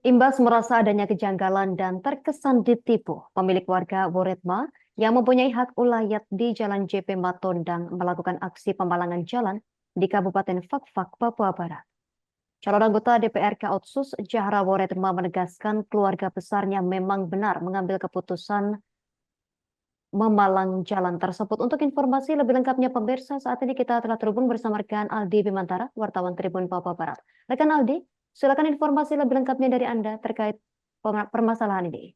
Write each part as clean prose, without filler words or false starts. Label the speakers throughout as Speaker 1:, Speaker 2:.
Speaker 1: Imbas merasa adanya kejanggalan dan terkesan ditipu, pemilik warga Woretma yang mempunyai hak ulayat di Jalan JP Matondang melakukan aksi pemalangan jalan di Kabupaten Fakfak, Papua Barat. Calon anggota DPRK Otsus Jahra Woretma menegaskan keluarga besarnya memang benar mengambil keputusan memalang jalan tersebut. Untuk informasi lebih lengkapnya pemirsa, saat ini kita telah terhubung bersama rekan Aldi Bimantara, wartawan Tribun Papua Barat. Rekan Aldi, silakan informasi lebih lengkapnya dari Anda terkait permasalahan ini.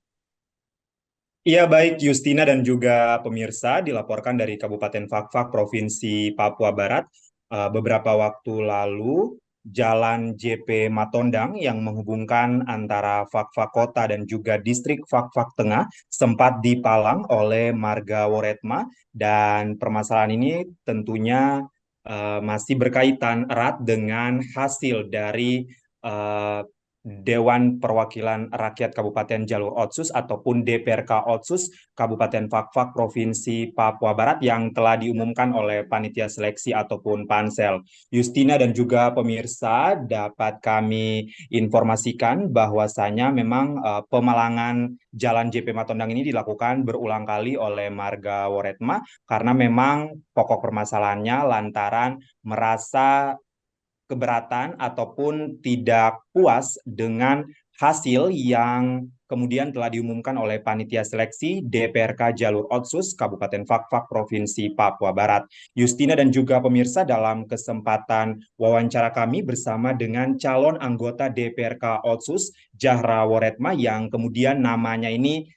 Speaker 2: Iya baik Justina dan juga pemirsa dilaporkan dari Kabupaten Fakfak Provinsi Papua Barat beberapa waktu lalu Jalan JP Matondang yang menghubungkan antara Fakfak Kota dan juga distrik Fakfak Tengah sempat dipalang oleh Marga Woretma dan permasalahan ini tentunya masih berkaitan erat dengan hasil dari eh, Dewan Perwakilan Rakyat Kabupaten Jalur Otsus ataupun DPRK Otsus Kabupaten Fakfak Provinsi Papua Barat yang telah diumumkan oleh panitia seleksi ataupun pansel. Justina dan juga pemirsa dapat kami informasikan bahwasanya memang pemalangan Jalan JP Matondang ini dilakukan berulang kali oleh Marga Woretma karena memang pokok permasalahannya lantaran merasa keberatan ataupun tidak puas dengan hasil yang kemudian telah diumumkan oleh panitia seleksi DPRK Jalur Otsus Kabupaten Fakfak Provinsi Papua Barat. Justina dan juga pemirsa dalam kesempatan wawancara kami bersama dengan calon anggota DPRK Otsus Jahra Woretma yang kemudian namanya ini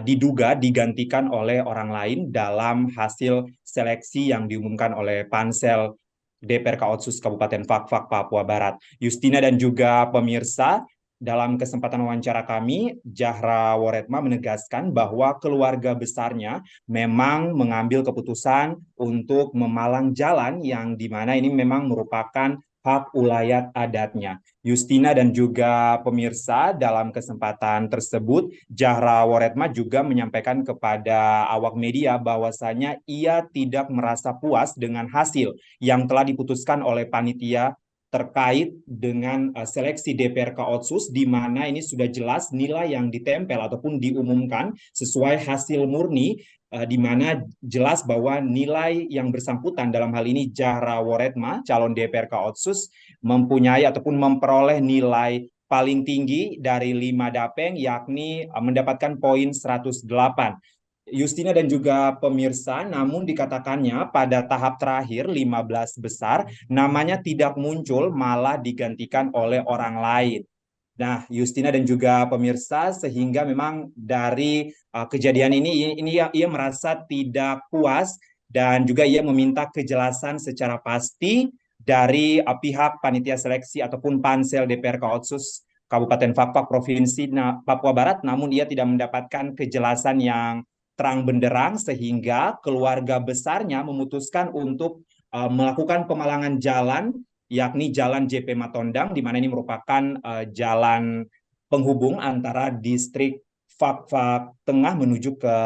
Speaker 2: diduga digantikan oleh orang lain dalam hasil seleksi yang diumumkan oleh pansel DPRK Otsus Kabupaten Fakfak, Papua Barat. Justina dan juga pemirsa, dalam kesempatan wawancara kami, Jahra Woretma menegaskan bahwa keluarga besarnya memang mengambil keputusan untuk memalang jalan yang dimana ini memang merupakan hak ulayat adatnya. Justina dan juga pemirsa dalam kesempatan tersebut, Jahra Woretma juga menyampaikan kepada awak media bahwasanya ia tidak merasa puas dengan hasil yang telah diputuskan oleh panitia terkait dengan seleksi DPRK Otsus di mana ini sudah jelas nilai yang ditempel ataupun diumumkan sesuai hasil murni di mana jelas bahwa nilai yang bersangkutan dalam hal ini Jahra Woretma calon DPRK Otsus mempunyai ataupun memperoleh nilai paling tinggi dari 5 dapeng yakni mendapatkan poin 108. Justina dan juga pemirsa, namun dikatakannya pada tahap terakhir 15 besar, namanya tidak muncul malah digantikan oleh orang lain. Nah, Justina dan juga pemirsa, sehingga memang dari kejadian ini ia merasa tidak puas dan juga ia meminta kejelasan secara pasti dari pihak panitia seleksi ataupun pansel DPRK Otsus Kabupaten Fakfak Provinsi Papua Barat, namun ia tidak mendapatkan kejelasan yang terang benderang sehingga keluarga besarnya memutuskan untuk melakukan pemalangan jalan yakni Jalan JP Matondang di mana ini merupakan jalan penghubung antara distrik Fakfak Tengah menuju ke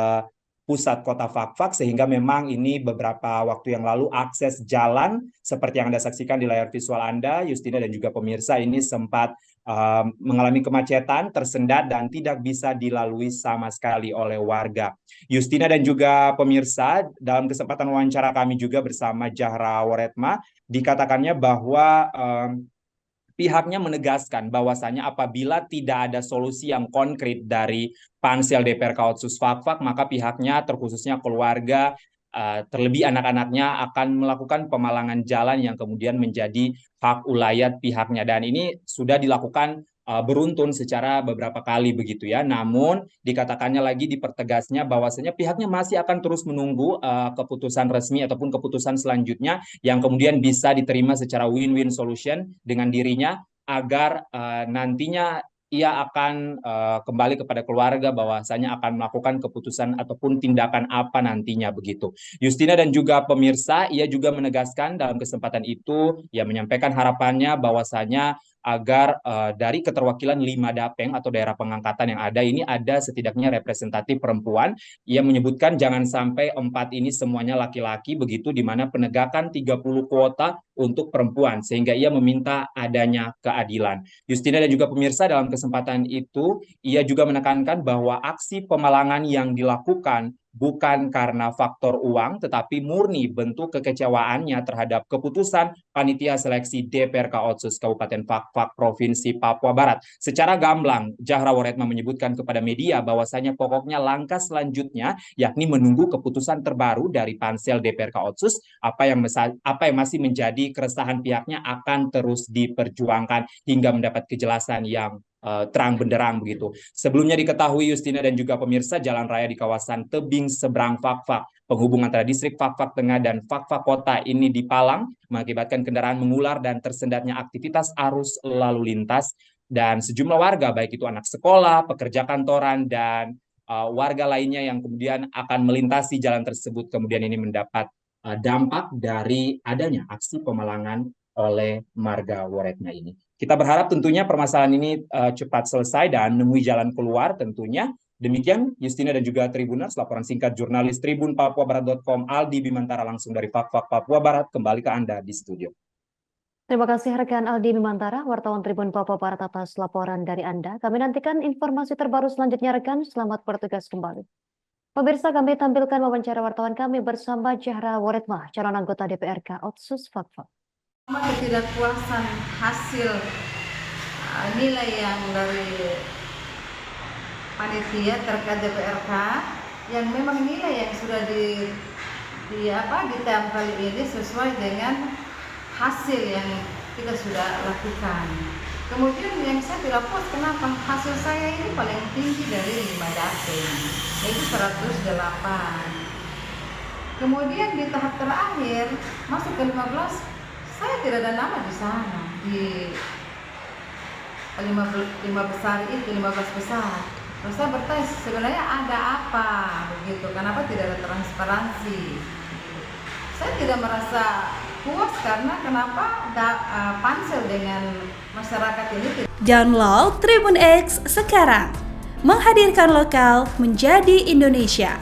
Speaker 2: pusat kota Fakfak sehingga memang ini beberapa waktu yang lalu akses jalan seperti yang Anda saksikan di layar visual Anda, Justina dan juga pemirsa ini sempat mengalami kemacetan, tersendat dan tidak bisa dilalui sama sekali oleh warga. Justina dan juga pemirsa, dalam kesempatan wawancara kami juga bersama Jahra Woretma, dikatakannya bahwa pihaknya menegaskan bahwasanya apabila tidak ada solusi yang konkret dari pansel DPRK Otsus Fakfak, maka pihaknya terkhususnya keluarga terlebih anak-anaknya akan melakukan pemalangan jalan yang kemudian menjadi hak ulayat pihaknya dan ini sudah dilakukan beruntun secara beberapa kali begitu ya. Namun dikatakannya lagi dipertegasnya bahwasanya pihaknya masih akan terus menunggu keputusan resmi ataupun keputusan selanjutnya yang kemudian bisa diterima secara win-win solution dengan dirinya agar nantinya ia akan kembali kepada keluarga bahwasanya akan melakukan keputusan ataupun tindakan apa nantinya begitu. Justina dan juga pemirsa, ia juga menegaskan dalam kesempatan itu ia menyampaikan harapannya bahwasanya agar dari keterwakilan 5 dapeng atau daerah pengangkatan yang ada ini ada setidaknya representatif perempuan. Ia menyebutkan jangan sampai 4 ini semuanya laki-laki, begitu di mana penegakan 30 kuota untuk perempuan, sehingga ia meminta adanya keadilan. Justina dan juga pemirsa, dalam kesempatan itu ia juga menekankan bahwa aksi pemalangan yang dilakukan bukan karena faktor uang, tetapi murni bentuk kekecewaannya terhadap keputusan Panitia Seleksi DPRK Otsus Kabupaten Fakfak Provinsi Papua Barat. Secara gamblang, Zahra Woretma menyebutkan kepada media bahwasanya pokoknya langkah selanjutnya yakni menunggu keputusan terbaru dari Pansel DPRK Otsus. Apa yang masih menjadi keresahan pihaknya akan terus diperjuangkan hingga mendapat kejelasan yang terang benderang begitu. Sebelumnya diketahui Justina dan juga pemirsa, jalan raya di kawasan tebing seberang Fakfak, penghubung antara distrik Fakfak Tengah dan Fakfak Kota ini dipalang, mengakibatkan kendaraan mengular dan tersendatnya aktivitas arus lalu lintas. Dan sejumlah warga, baik itu anak sekolah, pekerja kantoran, dan warga lainnya yang kemudian akan melintasi jalan tersebut, kemudian ini mendapat dampak dari adanya aksi pemalangan oleh marga Woretma ini. Kita berharap tentunya permasalahan ini cepat selesai dan menemui jalan keluar tentunya. Demikian Justina dan juga Tribuners, laporan singkat jurnalis Tribun Papuabarat.com, Aldi Bimantara langsung dari Fakfak Papua Barat, kembali ke Anda di studio.
Speaker 1: Terima kasih rekan Aldi Bimantara, wartawan Tribun Papua Barat atas laporan dari Anda. Kami nantikan informasi terbaru selanjutnya rekan, selamat bertugas kembali. Pemirsa, kami tampilkan wawancara wartawan kami bersama Zahra Woretma, calon anggota DPRK Otsus Fakfak.
Speaker 3: Ketidakpuasan hasil nilai yang dari panitia terkait DPRK yang memang nilai yang sudah ditempel ini sesuai dengan hasil yang kita sudah lakukan. Kemudian yang saya tidak puas, kenapa hasil saya ini paling tinggi dari 5 dapeng, yaitu 108. Kemudian di tahap terakhir masuk ke 15, saya tidak ada nama di sana, di 15 besar. Terus saya bertanya sebenarnya ada apa begitu, kenapa tidak ada transparansi. Saya tidak merasa puas karena kenapa pansel dengan masyarakat ini.
Speaker 4: Download Tribun X sekarang, menghadirkan lokal menjadi Indonesia.